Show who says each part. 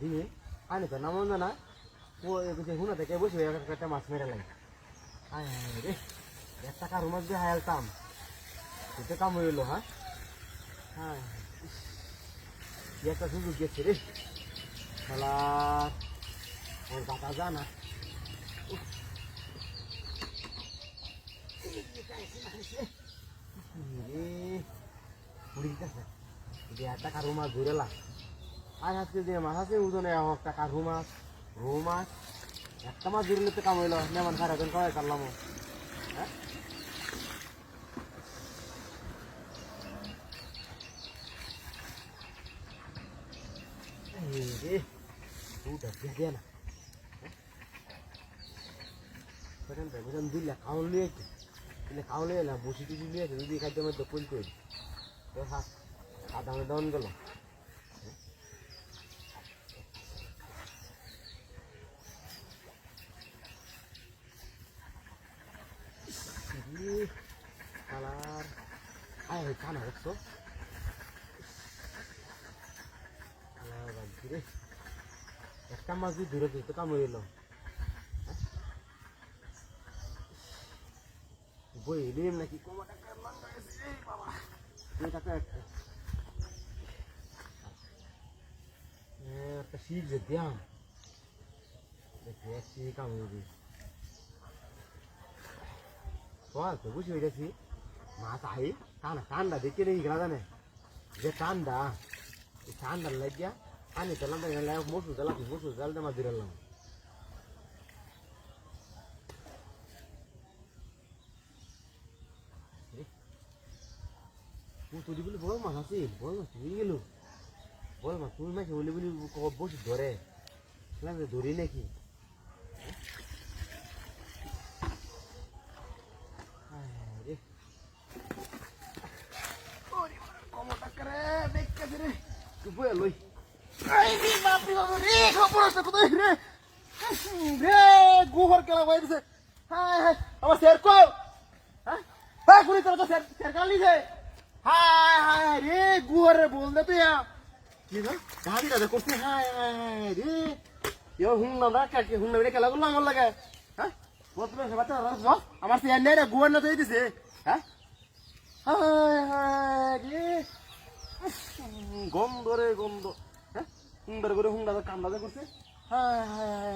Speaker 1: দিয়ে আনি তো নামন না হুনা থেকে বসে একটা মাছ মেরে লাগে রে 1 টাকার মাছ দিয়ে হায়ালতাম সেটা কাম হইলো হ্যাঁ হ্যাঁ একটা সুযোগ গেছে রে শালা ওর বাতা জানা রে 1 টাকার মাছ ধরেলা আর আজকে যে মাছ আছে ওজনে 1 টাকার রৌ মাছ একটা মাছ ধরলে তো কাম হইলো মেহমান সারাদিন কয় করলাম হ্যাঁ রে দে না বেগুন দিলে খাওয়ান লিয়ে খাওয়া লিয়ে না বসি টুসি লিয়ে যদি খাদ্যের মধ্যে পুল করি তো আধা ঘন্টা ডাউন গেল কালার আয় কানা দেখছো একটা মাছ দিয়ে দূরে যেতে কাম হইল বই নিম নাকি একটা শিখ যে দিয়াম দেখি কাম হইবি তো বুঝি হয়ে গেছি মাছ আই ঠান্ডা দেখে নেই গেলা জানে যে ঠান্ডার লাগিয়া পানি তেলাম মসুর জালটা মাছ দিলাম তুই বলি বড় মাছ আছে বড় মাছ তুই গেল বড় মাছ তুই মাছ বলি বলি বসে ধরে ধরি নাকি লই খবর আছে কোথায় রে গুহর খেলা হয়েছে হ্যাঁ আমার স্যার কো হ্যাঁ হ্যাঁ পুরি তোর তো স্যার কাল নিছে হায় হায় রে গুহর রে বল দে তুই কি না গাড়ি দাদা করতে হায় হায় রে ইও হুন না কাকে হুন না খেলা করলাম আমার লাগে হ্যাঁ প্রথমে বাচ্চা আমার স্যার নেই রে গুহর না তুই দিছে হ্যাঁ হায় হায় রে গন্ধ রে গন্ধ হ্যাঁ সুন্দর করে হুন্ডা কান্দা করছে হ্যাঁ হ্যাঁ